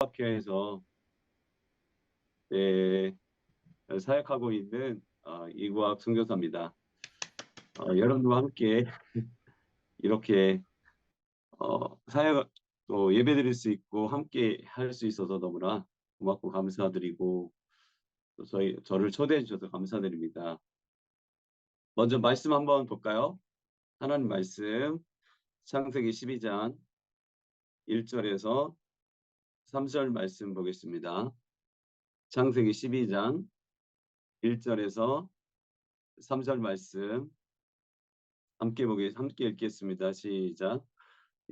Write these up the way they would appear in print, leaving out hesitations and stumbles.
학교에서 네, 사역하고 있는 이구학 선교사입니다. 여러분과 함께 이렇게 사역 또 예배드릴 수 있고 함께 할 수 있어서 너무나 고맙고 감사드리고 또 저를 초대해 주셔서 감사드립니다. 먼저 말씀 한번 볼까요? 하나님 말씀 창세기 12장 1절에서 3절 말씀 보겠습니다. 창세기 12장 1절에서 3절 말씀 함께 읽겠습니다. 시작.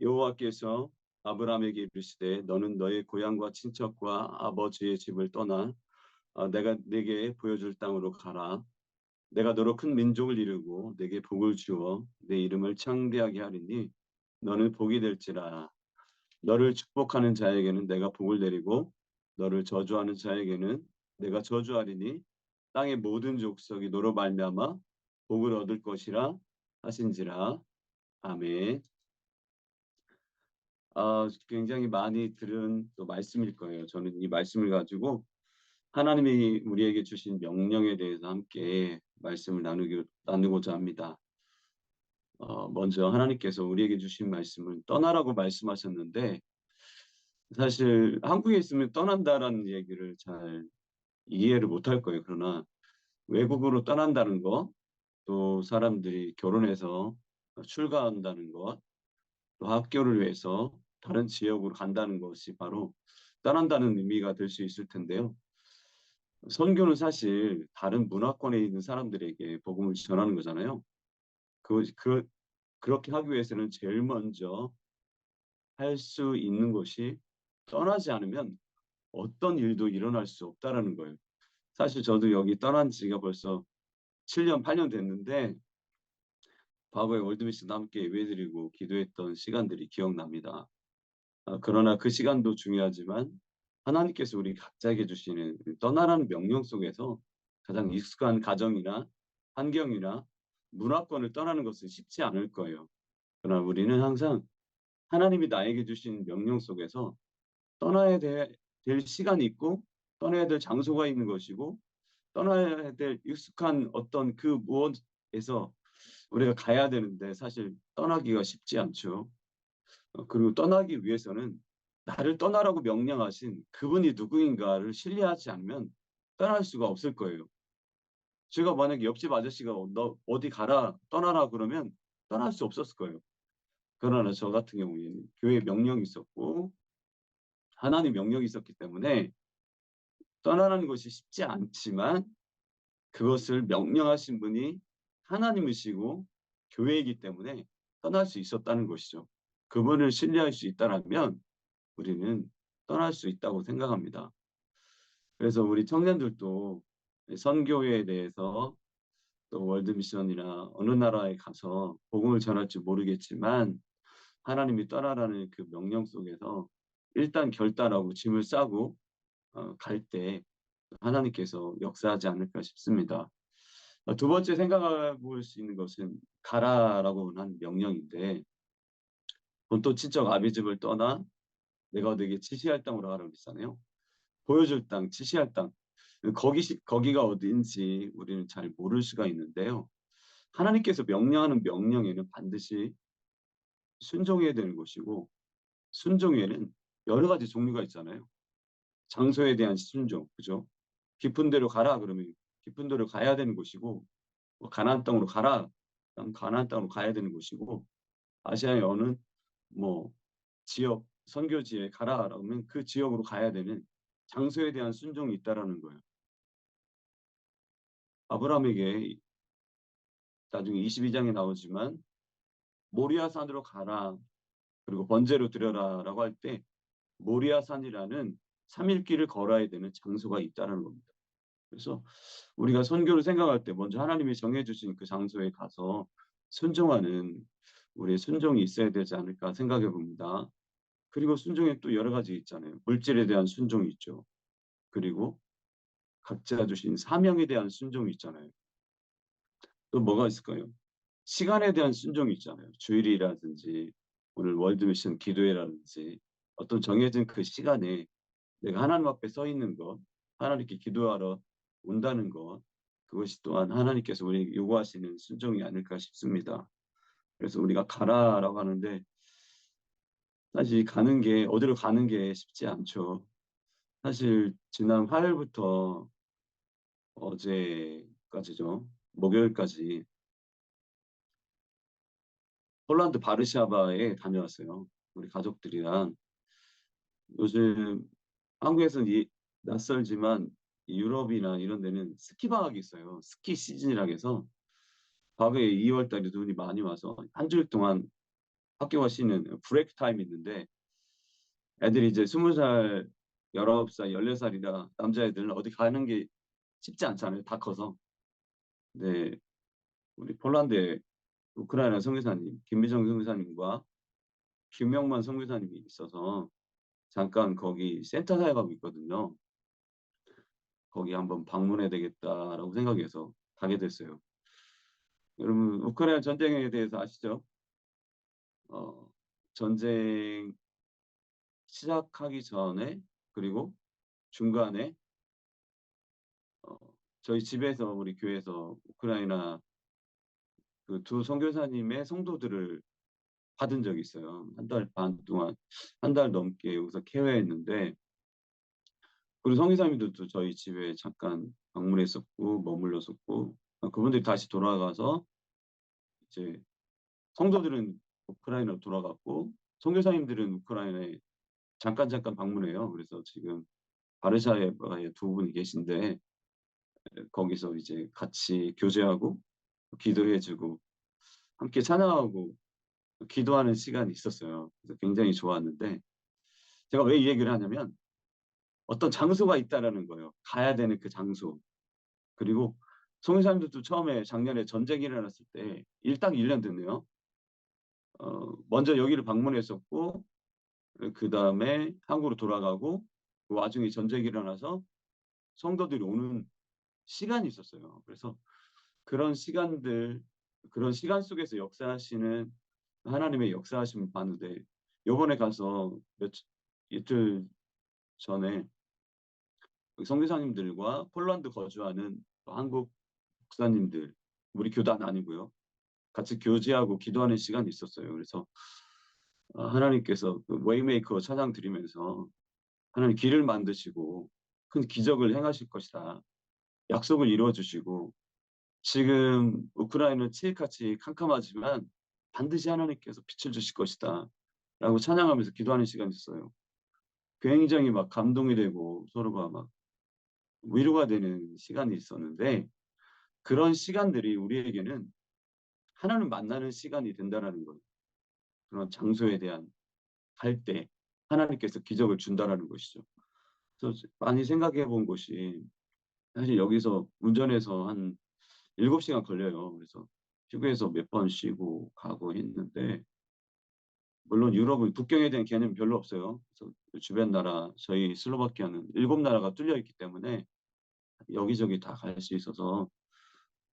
여호와께서 아브라함에게 이르시되 너는 너의 고향과 친척과 아버지의 집을 떠나 내가 네게 보여줄 땅으로 가라. 내가 너로 큰 민족을 이루고 네게 복을 주어 내 이름을 창대하게 하리니 너는 복이 될지라. 너를 축복하는 자에게는 내가 복을 내리고 너를 저주하는 자에게는 내가 저주하리니 땅의 모든 족속이 너로 말미암아 복을 얻을 것이라 하신지라. 아멘. 굉장히 많이 들은 또 말씀일 거예요. 저는 이 말씀을 가지고 하나님이 우리에게 주신 명령에 대해서 함께 말씀을 나누고자 합니다. 먼저 하나님께서 우리에게 주신 말씀은 떠나라고 말씀하셨는데 사실 한국에 있으면 떠난다라는 얘기를 잘 이해를 못할 거예요. 그러나 외국으로 떠난다는 것, 또 사람들이 결혼해서 출가한다는 것, 또 학교를 위해서 다른 지역으로 간다는 것이 바로 떠난다는 의미가 될 수 있을 텐데요. 선교는 사실 다른 문화권에 있는 사람들에게 복음을 전하는 거잖아요. 그렇게 하기 위해서는 제일 먼저 할 수 있는 것이 떠나지 않으면 어떤 일도 일어날 수 없다라는 거예요. 사실 저도 여기 떠난 지가 벌써 7년, 8년 됐는데 과거에 월드미션과 함께 예배드리고 기도했던 시간들이 기억납니다. 그러나 그 시간도 중요하지만 하나님께서 우리 각자에게 주시는 떠나라는 명령 속에서 가장 익숙한 가정이나 환경이나 문화권을 떠나는 것은 쉽지 않을 거예요. 그러나 우리는 항상 하나님이 나에게 주신 명령 속에서 떠나야 될 시간이 있고 떠나야 될 장소가 있는 것이고 떠나야 될 익숙한 어떤 그 무엇에서 우리가 가야 되는데 사실 떠나기가 쉽지 않죠. 그리고 떠나기 위해서는 나를 떠나라고 명령하신 그분이 누구인가를 신뢰하지 않으면 떠날 수가 없을 거예요. 제가 만약에 옆집 아저씨가 너 어디 가라 떠나라 그러면 떠날 수 없었을 거예요. 그러나 저 같은 경우에는 교회 명령이 있었고 하나님 명령이 있었기 때문에 떠나라는 것이 쉽지 않지만 그것을 명령하신 분이 하나님이시고 교회이기 때문에 떠날 수 있었다는 것이죠. 그분을 신뢰할 수 있다면 우리는 떠날 수 있다고 생각합니다. 그래서 우리 청년들도 선교회에 대해서 또 월드미션이나 어느 나라에 가서 복음을 전할지 모르겠지만 하나님이 떠나라는 그 명령 속에서 일단 결단하고 짐을 싸고 갈 때 하나님께서 역사하지 않을까 싶습니다. 두 번째 생각해 볼 수 있는 것은 가라라고 한 명령인데 본토 친척 아비 집을 떠나 내가 너에게 지시할 땅으로 가라고 했잖아요. 보여줄 땅, 지시할 땅. 거기가 어디인지 우리는 잘 모를 수가 있는데요. 하나님께서 명령하는 명령에는 반드시 순종해야 되는 것이고 순종에는 여러 가지 종류가 있잖아요. 장소에 대한 순종, 그죠? 깊은 데로 가라 그러면 깊은 데로 가야 되는 것이고 가나안 땅으로 가라 그럼 가나안 땅으로 가야 되는 것이고 아시아의 어느 뭐 지역 선교지에 가라 그러면 그 지역으로 가야 되는 장소에 대한 순종이 있다라는 거예요. 아브라함에게 나중에 22장에 나오지만 모리아 산으로 가라 그리고 번제로 드려라라고 할 때 모리아 산이라는 3일 길을 걸어야 되는 장소가 있다는 겁니다. 그래서 우리가 선교를 생각할 때 먼저 하나님이 정해주신 그 장소에 가서 순종하는 우리의 순종이 있어야 되지 않을까 생각해 봅니다. 그리고 순종에 또 여러 가지 있잖아요. 물질에 대한 순종이 있죠. 그리고 각자 주신 사명에 대한 순종이 있잖아요. 또 뭐가 있을까요? 시간에 대한 순종이 있잖아요. 주일이라든지 오늘 월드미션 기도회라든지 어떤 정해진 그 시간에 내가 하나님 앞에 서 있는 것, 하나님께 기도하러 온다는 것, 그것이 또한 하나님께서 우리 요구하시는 순종이 아닐까 싶습니다. 그래서 우리가 가라라고 하는데 사실 가는 게 어디로 가는 게 쉽지 않죠. 사실 지난 화요일부터 어제까지죠. 목요일까지 폴란드 바르샤바에 다녀왔어요. 우리 가족들이랑. 요즘 한국에서는 낯설지만 유럽이나 이런 데는 스키 방학이 있어요. 스키 시즌이라 해서 과거에 2월 달에 눈이 많이 와서 한 주일 동안 학교가 쉬는 브레이크 타임이 있는데 애들이 이제 20살, 19살, 14살이라 남자애들은 어디 가는 게 쉽지 않잖아요. 다 커서. 네, 우리 폴란드에 우크라이나 선교사님, 김미정 선교사님과 김명만 선교사님이 있어서 잠깐 거기 센터 사역하고 있거든요. 거기 한번 방문해야 되겠다라고 생각해서 가게 됐어요. 여러분, 우크라이나 전쟁에 대해서 아시죠? 어, 전쟁 시작하기 전에 그리고 중간에 어, 저희 집에서 우리 교회에서 우크라이나 그 두 선교사님의 성도들을 받은 적이 있어요. 한 달 반 동안, 한 달 넘게 여기서 케어했는데 그리고 성교사님들도 저희 집에 잠깐 방문했었고 머물렀었고 그분들이 다시 돌아가서 이제 성도들은 우크라이나로 돌아갔고 선교사님들은 우크라이나에 잠깐 방문해요. 그래서 지금 바르샤바에 두 분이 계신데 거기서 이제 같이 교제하고 기도해주고 함께 찬양하고 기도하는 시간이 있었어요. 그래서 굉장히 좋았는데 제가 왜 이 얘기를 하냐면 어떤 장소가 있다라는 거예요. 가야 되는 그 장소. 그리고 성교사님들도 처음에 작년에 전쟁이 일어났을 때 일당 1년 됐네요. 먼저 여기를 방문했었고 그 다음에 한국으로 돌아가고 그 와중에 전쟁이 일어나서 성도들이 오는 시간이 있었어요. 그래서 그런 시간들, 그런 시간 속에서 역사하시는 하나님의 역사하심을 봤는데 요번에 가서 이틀 전에 선교사님들과 폴란드 거주하는 한국 목사님들, 우리 교단 아니고요. 같이 교제하고 기도하는 시간이 있었어요. 그래서 하나님께서 그 웨이메이커 찬양 드리면서 하나님 길을 만드시고 큰 기적을 행하실 것이다. 약속을 이루어 주시고 지금 우크라이나는 치읓같이 캄캄하지만 반드시 하나님께서 빛을 주실 것이다. 라고 찬양하면서 기도하는 시간이 있어요. 굉장히 막 감동이 되고 서로가 막 위로가 되는 시간이 있었는데 그런 시간들이 우리에게는 하나님 만나는 시간이 된다라는 거예요. 그런 장소에 대한 갈대 하나님께서 기적을 준다라는 것이죠. 그래서 많이 생각해 본 것이 사실 여기서 운전해서 한 7시간 걸려요. 그래서 휴게소 몇 번 쉬고 가고 했는데 물론 유럽은 국경에 대한 개념이 별로 없어요. 그래서 주변 나라 저희 슬로바키아는 7나라가 뚫려 있기 때문에 여기저기 다 갈 수 있어서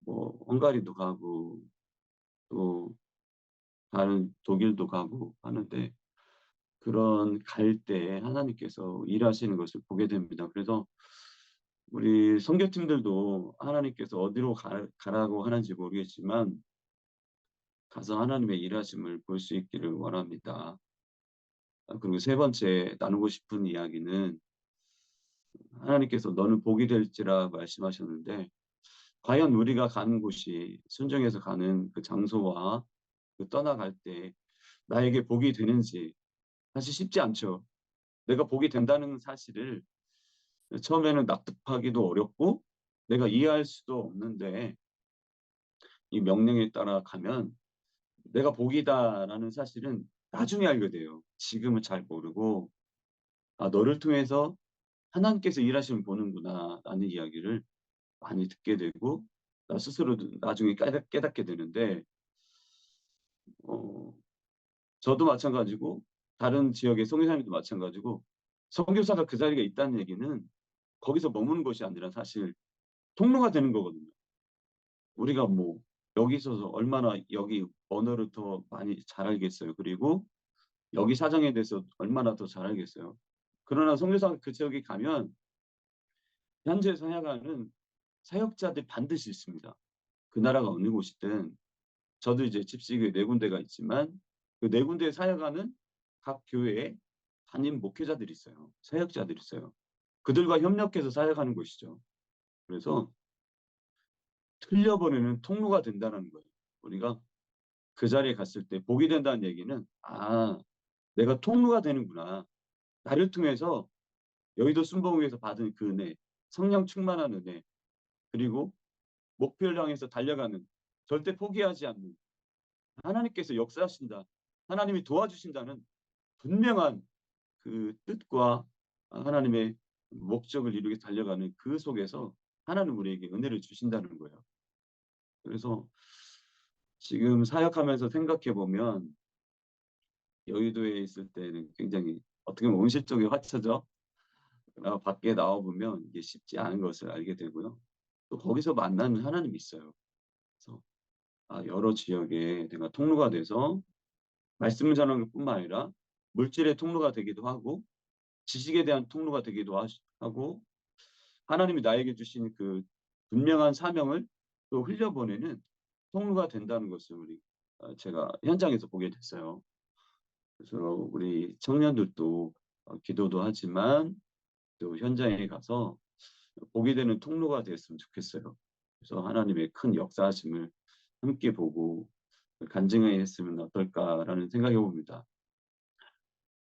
뭐 헝가리도 가고 또 다른 독일도 가고 하는데 그런 갈 때 하나님께서 일하시는 것을 보게 됩니다. 그래서 우리 선교팀들도 하나님께서 어디로 가라고 하는지 모르겠지만 가서 하나님의 일하심을 볼 수 있기를 원합니다. 그리고 세 번째 나누고 싶은 이야기는 하나님께서 너는 복이 될지라 말씀하셨는데 과연 우리가 가는 곳이 순종해서 가는 그 장소와 그 떠나갈 때 나에게 복이 되는지 사실 쉽지 않죠. 내가 복이 된다는 사실을 처음에는 납득하기도 어렵고 내가 이해할 수도 없는데 이 명령에 따라 가면 내가 복이다라는 사실은 나중에 알게 돼요. 지금은 잘 모르고 아 너를 통해서 하나님께서 일하시면 보는구나 라는 이야기를 많이 듣게 되고 나 스스로도 나중에 깨닫게 되는데 어, 저도 마찬가지고 다른 지역의 선교사님도 마찬가지고 선교사가 그 자리에 있다는 얘기는 거기서 머무는 것이 아니라 사실 통로가 되는 거거든요. 우리가 뭐 여기 있어서 얼마나 여기 언어를 더 많이 잘 알겠어요. 그리고 여기 사정에 대해서 얼마나 더 잘 알겠어요. 그러나 선교사 그 지역에 가면 현재 사역하는 사역자들이 반드시 있습니다. 그 나라가 어느 곳이든 저도 이제 집시교회 네 군데가 있지만 그 네 군데에 사역하는 각 교회에 담임 목회자들이 있어요. 사역자들이 있어요. 그들과 협력해서 사역하는 것이죠. 그래서 틀려보내는 통로가 된다는 거예요. 우리가 그 자리에 갔을 때 복이 된다는 얘기는 내가 통로가 되는구나. 나를 통해서 여의도 순복음에서 받은 그 은혜, 성령 충만한 은혜, 그리고 목표를 향해서 달려가는 절대 포기하지 않는 하나님께서 역사하신다. 하나님이 도와주신다는 분명한 그 뜻과 하나님의 목적을 이루게 달려가는 그 속에서 하나님 우리에게 은혜를 주신다는 거예요. 그래서 지금 사역하면서 생각해 보면 여의도에 있을 때는 굉장히 어떻게 보면 온실적이 화처죠. 밖에 나와 보면 이게 쉽지 않은 것을 알게 되고요. 또 거기서 만나는 하나님이 있어요. 그래서 여러 지역에 내가 통로가 돼서 말씀을 전하는 것뿐만 아니라 물질의 통로가 되기도 하고 지식에 대한 통로가 되기도 하고 하나님이 나에게 주신 그 분명한 사명을 또 흘려보내는 통로가 된다는 것을 제가 현장에서 보게 됐어요. 그래서 우리 청년들도 기도도 하지만 또 현장에 가서 보게 되는 통로가 됐으면 좋겠어요. 그래서 하나님의 큰 역사하심을 함께 보고 간증했으면 어떨까라는 생각해 봅니다.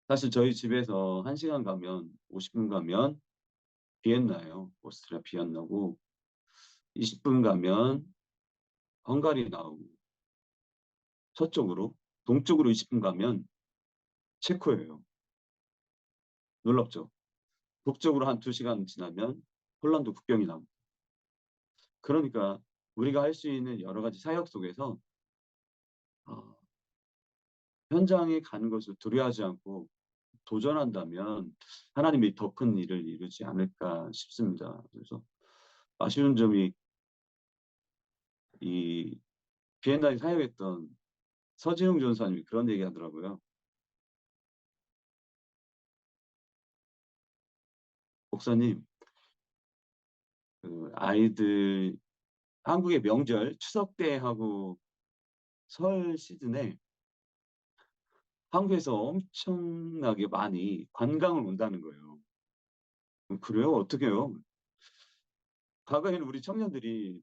사실 저희 집에서 1시간 가면 50분 가면 비엔나예요. 오스트리아 비엔나고 20분 가면 헝가리 나오고 서쪽으로 동쪽으로 20분 가면 체코예요. 놀랍죠? 북쪽으로 한 2시간 지나면 폴란드 국경이 나옵니다. 그러니까 우리가 할 수 있는 여러 가지 사역 속에서 어, 현장에 가는 것을 두려워하지 않고 도전한다면 하나님이 더 큰 일을 이루지 않을까 싶습니다. 그래서 아쉬운 점이 이 비엔나에 사역했던 서진웅 전사님이 그런 얘기 하더라고요. 목사님, 그 아이들 한국의 명절 추석 때 하고 설 시즌에 한국에서 엄청나게 많이 관광을 온다는 거예요. 그래요? 어떻게 해요? 과거에는 우리 청년들이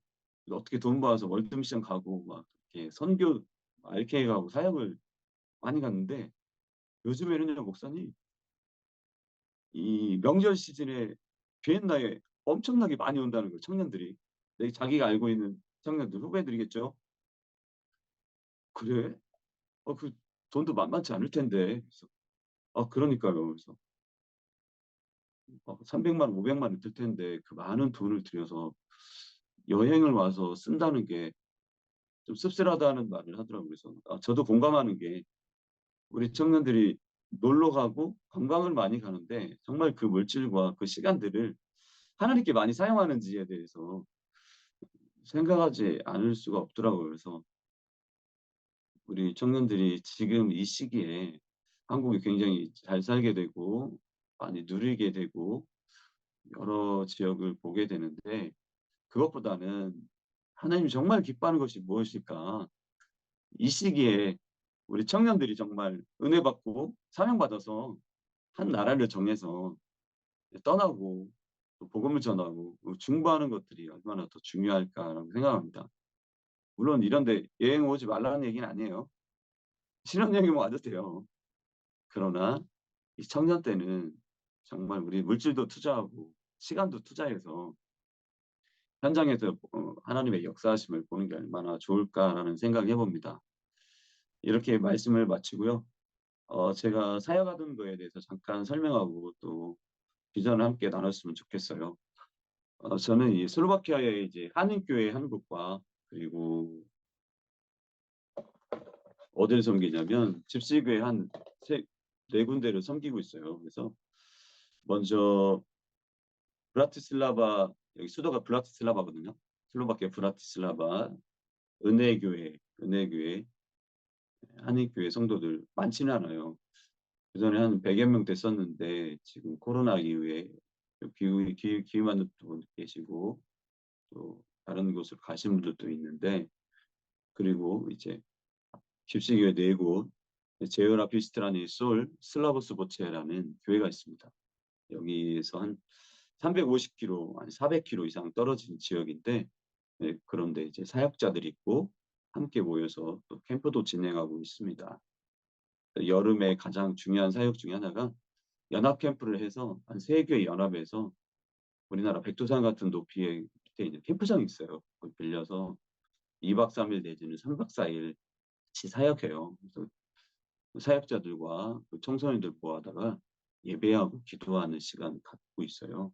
어떻게 돈 모아서 월드미션 가고 막 이렇게 선교 RK 가고 사역을 많이 갔는데 요즘에는요, 목사님, 이 명절 시즌에 비엔나에 엄청나게 많이 온다는 거예요, 청년들이. 자기가 알고 있는 청년들, 후배들이겠죠? 그래? 그 돈도 만만치 않을 텐데. 그래서, 그러니까요. 그래서 300만 원, 500만 원 들 텐데 그 많은 돈을 들여서 여행을 와서 쓴다는 게 좀 씁쓸하다는 말을 하더라고요. 그래서 저도 공감하는 게 우리 청년들이 놀러 가고 관광을 많이 가는데 정말 그 물질과 그 시간들을 하나님께 많이 사용하는지에 대해서 생각하지 않을 수가 없더라고요. 그래서 우리 청년들이 지금 이 시기에 한국이 굉장히 잘 살게 되고 많이 누리게 되고 여러 지역을 보게 되는데 그것보다는 하나님이 정말 기뻐하는 것이 무엇일까? 이 시기에 우리 청년들이 정말 은혜 받고 사명 받아서 한 나라를 정해서 떠나고 또 복음을 전하고 중보하는 것들이 얼마나 더 중요할까라고 생각합니다. 물론 이런데 여행 오지 말라는 얘기는 아니에요. 신혼여행 와도 돼요. 그러나 이 청년 때는 정말 우리 물질도 투자하고 시간도 투자해서 현장에서 하나님의 역사하심을 보는 게 얼마나 좋을까라는 생각을 해봅니다. 이렇게 말씀을 마치고요. 제가 사역하던 거에 대해서 잠깐 설명하고 또 비전을 함께 나눴으면 좋겠어요. 저는 이 슬로바키아의 이제 한인교회 한국과 그리고 어디를 섬기냐면 집시교회 네 군데를 섬기고 있어요. 그래서 먼저 브라티슬라바 여기 수도가 브라티슬라바거든요. 슬로바키아 브라티슬라바 은혜교회 한인교회 성도들 많지는 않아요. 그전에 한 100여 명 됐었는데 지금 코로나 이후에 기회만 분 계시고 또 다른 곳으로 가신 분들도 있는데, 그리고 이제 집시교회 네 곳, 제어라 비스트라니 솔 슬라보스 보체라는 교회가 있습니다. 여기서 한 350km, 아니 400km 이상 떨어진 지역인데, 네, 그런데 이제 사역자들이 있고 함께 모여서 또 캠프도 진행하고 있습니다. 여름에 가장 중요한 사역 중에 하나가 연합 캠프를 해서 한 세 개 연합에서 우리나라 백두산 같은 높이의 밑에 있는 캠프장이 있어요. 거기 빌려서 2박 3일 내지는 3박 4일 같이 사역해요. 그래서 그 사역자들과 그 청소년들 모아다가 예배하고 기도하는 시간 갖고 있어요.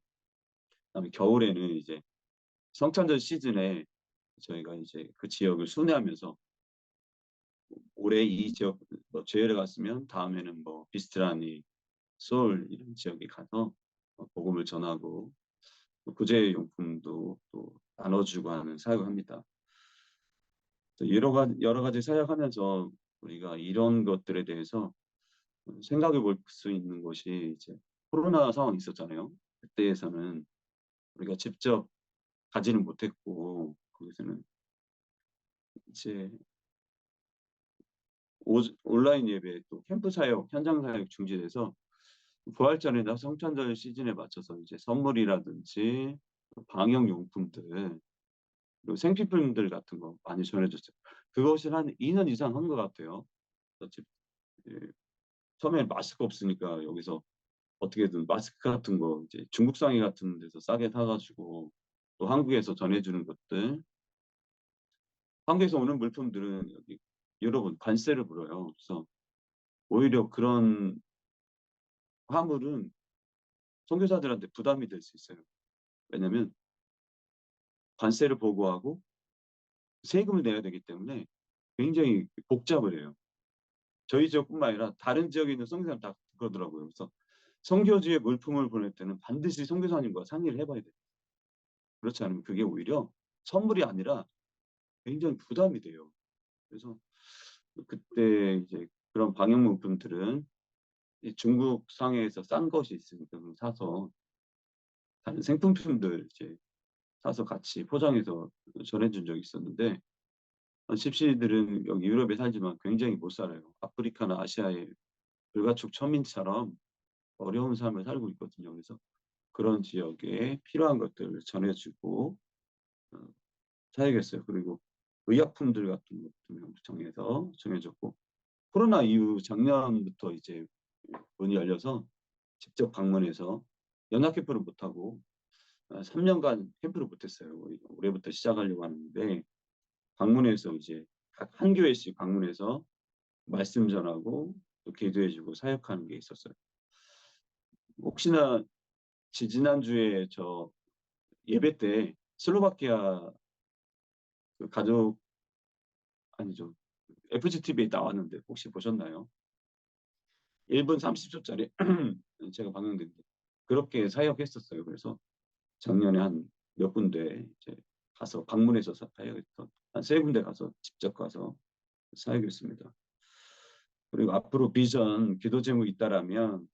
그다음에 겨울에는 이제 성탄절 시즌에 저희가 이제 그 지역을 순회하면서 올해 이 지역 뭐 제일에 갔으면 다음에는 뭐 비스트라니, 서울 이런 지역에 가서 복음을 전하고 구제용품도 또 나눠주고 하는 사역을 합니다. 여러 가지 사역하면서 우리가 이런 것들에 대해서 생각해 볼 수 있는 것이, 이제 코로나 상황이 있었잖아요. 그때에서는 우리가 직접 가지는 못했고, 거기서는 이제 온라인 예배 또 캠프 사역, 현장 사역 중지돼서 부활절이나 성탄절 시즌에 맞춰서 이제 선물이라든지 방역 용품들, 그리고 생필품들 같은 거 많이 전해줬어요. 그것을 한 2년 이상 한 것 같아요. 예, 처음에 마스크 없으니까 여기서 어떻게든 마스크 같은 거 이제 중국 상해 같은 데서 싸게 사가지고 또 한국에서 전해주는 것들, 한국에서 오는 물품들은 여기 여러분 관세를 물어요. 그래서 오히려 그런 화물은 선교사들한테 부담이 될 수 있어요. 왜냐하면 관세를 보고하고 세금을 내야 되기 때문에 굉장히 복잡을 해요. 저희 지역뿐만 아니라 다른 지역에 있는 선교사는 다 그러더라고요. 그래서 선교지에 물품을 보낼 때는 반드시 선교사님과 상의를 해봐야 돼요. 그렇지 않으면 그게 오히려 선물이 아니라 굉장히 부담이 돼요. 그래서 그때 이제 그런 방역물품들은 중국 상해에서 싼 것이 있으니까 사서 다른 생필품들 이제 사서 같이 포장해서 전해준 적이 있었는데, 집시들은 여기 유럽에 살지만 굉장히 못 살아요. 아프리카나 아시아의 불가촉 천민처럼 어려운 삶을 살고 있거든요. 그래서 그런 지역에 필요한 것들을 전해주고 어, 사야겠어요. 그리고 의약품들 같은 것도 정해서 정해줬고, 코로나 이후 작년부터 이제 문이 열려서 직접 방문해서 연합 캠프를 못하고 3년간 캠프를 못했어요. 올해부터 시작하려고 하는데, 방문해서 이제 각 한 교회씩 방문해서 말씀 전하고 또 기도해주고 사역하는 게 있었어요. 혹시나 지난주에 저 예배 때 슬로바키아 그 가족, 아니죠, FGTV에 나왔는데 혹시 보셨나요? 1분 30초짜리 제가 방영됐는데 그렇게 사역했었어요. 그래서 작년에 한 몇 군데 이제 가서 방문해서 사역했던 한 세 군데 가서 직접 가서 사역했습니다. 그리고 앞으로 비전 기도 제목이 있다라면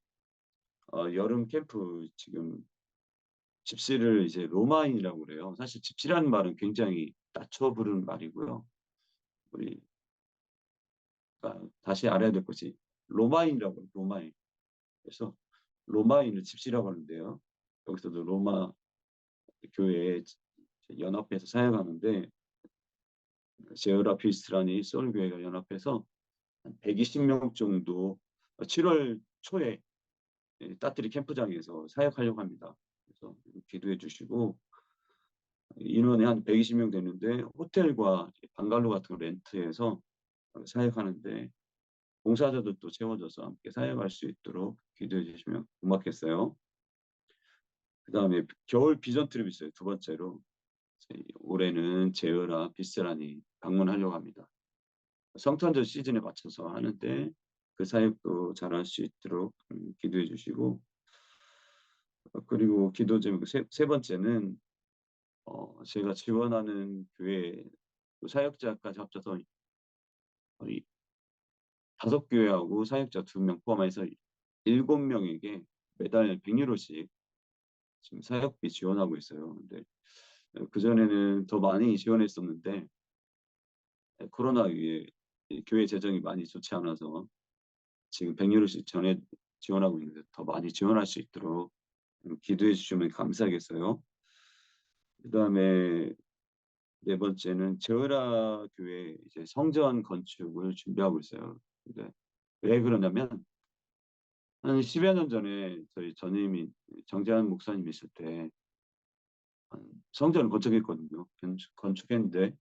여름 캠프 지금 집시를 이제 로마인이라고 그래요. 사실 집시라는 말은 굉장히 낮춰 부르는 말이고요. 우리 다시 알아야 될 것이 로마인이라고 해요. 로마인. 그래서 로마인을 집시라고 하는데요. 여기서도 로마 교회 연합해서 사역하는데, 제어라피스트라니 서울교회가 연합해서 한 120명 정도 7월 초에 따뜻리 캠프장에서 사역하려고 합니다. 그래서 기도해 주시고, 인원이 한 120명 되는데 호텔과 방갈로 같은 거 렌트해서 사역하는데 봉사자들도 채워져서 함께 사역할 수 있도록 기도해 주시면 고맙겠어요. 그 다음에 겨울 비전 트립이 있어요. 두 번째로 올해는 제어라 비스라니 방문하려고 합니다. 성탄절 시즌에 맞춰서 하는데 그 사역도 잘할 수 있도록 기도해 주시고, 그리고 기도 제목 세 번째는 제가 지원하는 교회 사역자까지 합쳐서 거의 5교회하고 사역자 2명 포함해서 7명에게 매달 100유로씩 지금 사역비 지원하고 있어요. 근데 그전에는 더 많이 지원했었는데 코로나 이후에 이 교회 재정이 많이 좋지 않아서 지금 100유로씩 지원하고 있는데 더 많이 지원할 수 있도록 기도해 주시면 감사하겠어요. 그다음에 네 번째는 저라 교회 이제 성전 건축을 준비하고 있어요. 근데 왜 그러냐면 한 10여 년 전에 저희 전임이 정재환 목사님 있을 때 성전을 건축했거든요. 건축했는데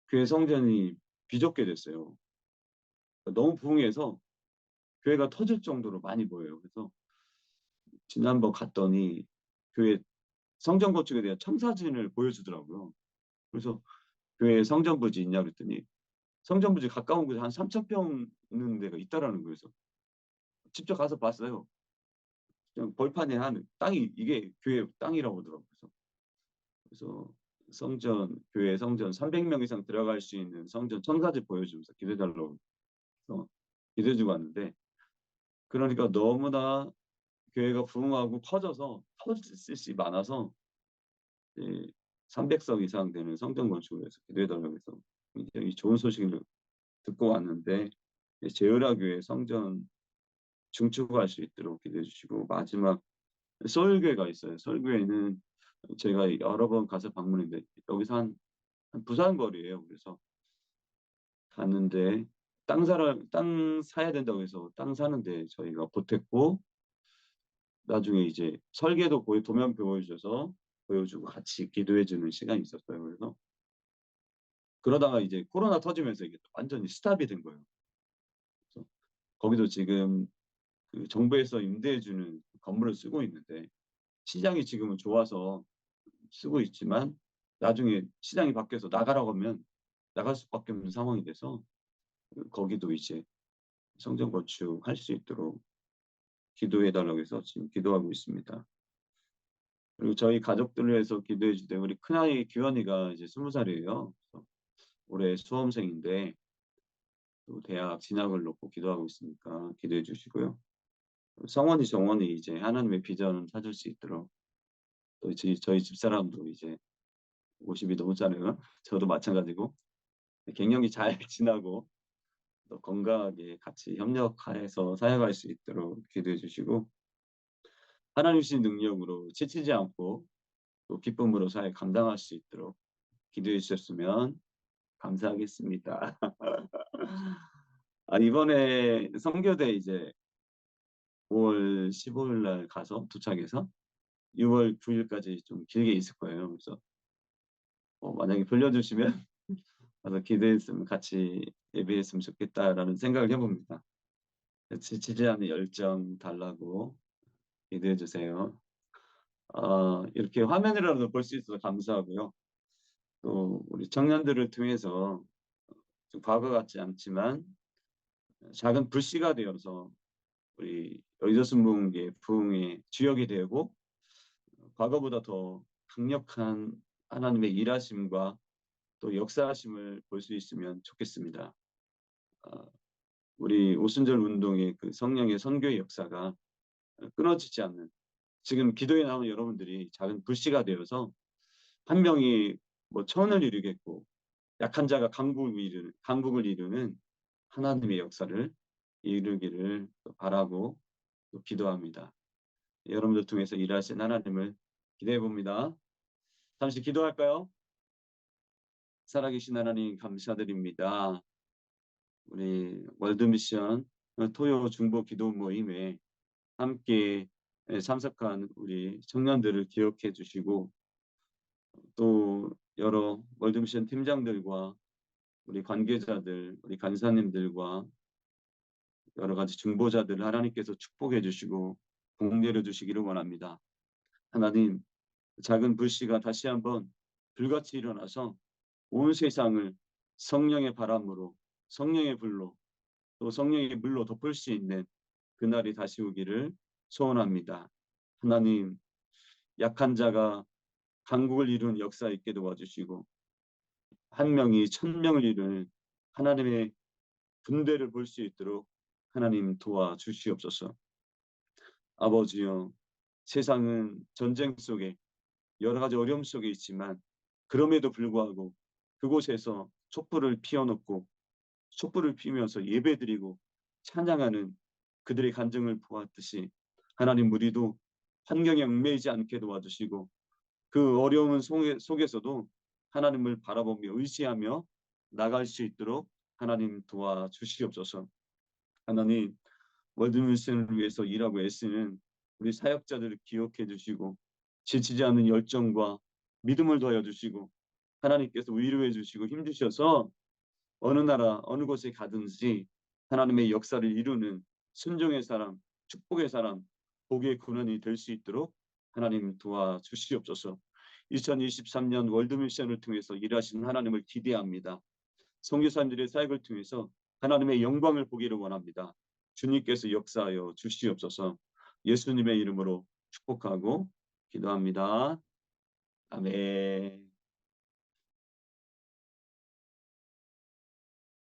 교회 성전이 비좁게 됐어요. 너무 부흥해서 교회가 터질 정도로 많이 보여요. 그래서 지난번 갔더니 교회 성전 건축에 대한 청사진을 보여주더라고요. 그래서 교회 성전 부지 있냐 그랬더니 성전 부지 가까운 곳에 한 3,000평 있는 데가 있다라는 거예요. 그래서 직접 가서 봤어요. 그냥 벌판에 한 땅이 이게 교회 땅이라고 하더라고요. 그래서 교회 성전 300명 이상 들어갈 수 있는 성전 청사진 보여주면서 기도해달라고 해서 기도해주고 왔는데 그러니까 너무나 교회가 부흥하고 커져서 터질 수 많아서 300석 이상 되는 성전 건축을 해서 기도해달라고 해서 굉장히 좋은 소식을 듣고 왔는데 제어라 교회 성전 중축할 수 있도록 기도해 주시고 마지막 서울교회가 있어요. 서울교회는 제가 여러 번 가서 방문했는데 여기서 한 부산 거리예요. 그래서 갔는데 땅 사야 된다고 해서 땅 사는데 저희가 보탰고 나중에 이제 설계도 거의 도면 보여주고 같이 기도해주는 시간이 있었어요. 그래서 그러다가 이제 코로나 터지면서 이게 또 완전히 스탑이 된 거예요. 그래서 거기도 지금 그 정부에서 임대해주는 건물을 쓰고 있는데 시장이 지금은 좋아서 쓰고 있지만 나중에 시장이 바뀌어서 나가라고 하면 나갈 수밖에 없는 상황이 돼서 거기도 이제 성전 건축할 수 있도록 기도해달라고 해서 지금 기도하고 있습니다. 그리고 저희 가족들을 위해서 기도해 주되 우리 큰아이 규현이가 이제 20살이에요. 올해 수험생인데 또 대학 진학을 놓고 기도하고 있으니까 기도해 주시고요. 성원이 정원이 이제 하나님의 비전을 찾을 수 있도록 또 저희 집사람도 이제 50이 넘었잖아요. 저도 마찬가지고 갱년기 잘 지나고 또 건강하게 같이 협력해서 사역할 수 있도록 기도해 주시고 하나님 신 능력으로 지치지 않고 또 기쁨으로 사역 감당할 수 있도록 기도해 주셨으면 감사하겠습니다. 이번에 선교대 이제 5월 15일 날 가서 도착해서 6월 9일까지 좀 길게 있을 거예요. 그래서 만약에 불려주시면 가서 기도했으면 같이 예배했으면 좋겠다라는 생각을 해봅니다. 지치지 않는 열정 달라고 기도해 주세요. 이렇게 화면이라도 볼 수 있어서 감사하고요. 또 우리 청년들을 통해서 좀 과거 같지 않지만 작은 불씨가 되어서 우리 여의도순복음교회 부흥의 주역이 되고 과거보다 더 강력한 하나님의 일하심과 또 역사하심을 볼 수 있으면 좋겠습니다. 우리 오순절 운동의 그 성령의 선교의 역사가 끊어지지 않는 지금 기도에 나오는 여러분들이 작은 불씨가 되어서 한 명이 뭐 천을 이루겠고 약한 자가 강국을 이루는 하나님의 역사를 이루기를 바라고 또 기도합니다. 여러분들 통해서 일하신 하나님을 기대해 봅니다. 잠시 기도할까요? 살아계신 하나님 감사드립니다. 우리 월드미션 토요 중보 기도 모임에 함께 참석한 우리 청년들을 기억해 주시고 또 여러 월드미션 팀장들과 우리 관계자들, 우리 간사님들과 여러 가지 중보자들을 하나님께서 축복해 주시고 복내려 주시기를 원합니다. 하나님, 작은 불씨가 다시 한번 불같이 일어나서 온 세상을 성령의 바람으로, 성령의 불로, 또 성령의 물로 덮을 수 있는 그날이 다시 오기를 소원합니다. 하나님, 약한 자가 강국을 이룬 역사 있게 도와주시고 한 명이 1,000명을 이루는 하나님의 군대를 볼 수 있도록 하나님 도와주시옵소서. 아버지여, 세상은 전쟁 속에 여러 가지 어려움 속에 있지만 그럼에도 불구하고 그곳에서 촛불을 피워놓고 촛불을 피우면서 예배드리고 찬양하는 그들의 간증을 보았듯이 하나님, 우리도 환경에 얽매이지 않게 도와주시고 그 어려운 속에서도 하나님을 바라보며 의지하며 나갈 수 있도록 하나님 도와주시옵소서. 하나님, 월드미션을 위해서 일하고 애쓰는 우리 사역자들을 기억해 주시고 지치지 않는 열정과 믿음을 더하여 주시고 하나님께서 위로해 주시고 힘 주셔서 어느 나라 어느 곳에 가든지 하나님의 역사를 이루는 순종의 사람, 축복의 사람, 복의 군원이 될 수 있도록 하나님 도와주시옵소서. 2023년 월드미션을 통해서 일하시는 하나님을 기대합니다. 선교사님들의 사역을 통해서 하나님의 영광을 보기를 원합니다. 주님께서 역사하여 주시옵소서. 예수님의 이름으로 축복하고 기도합니다. 아멘.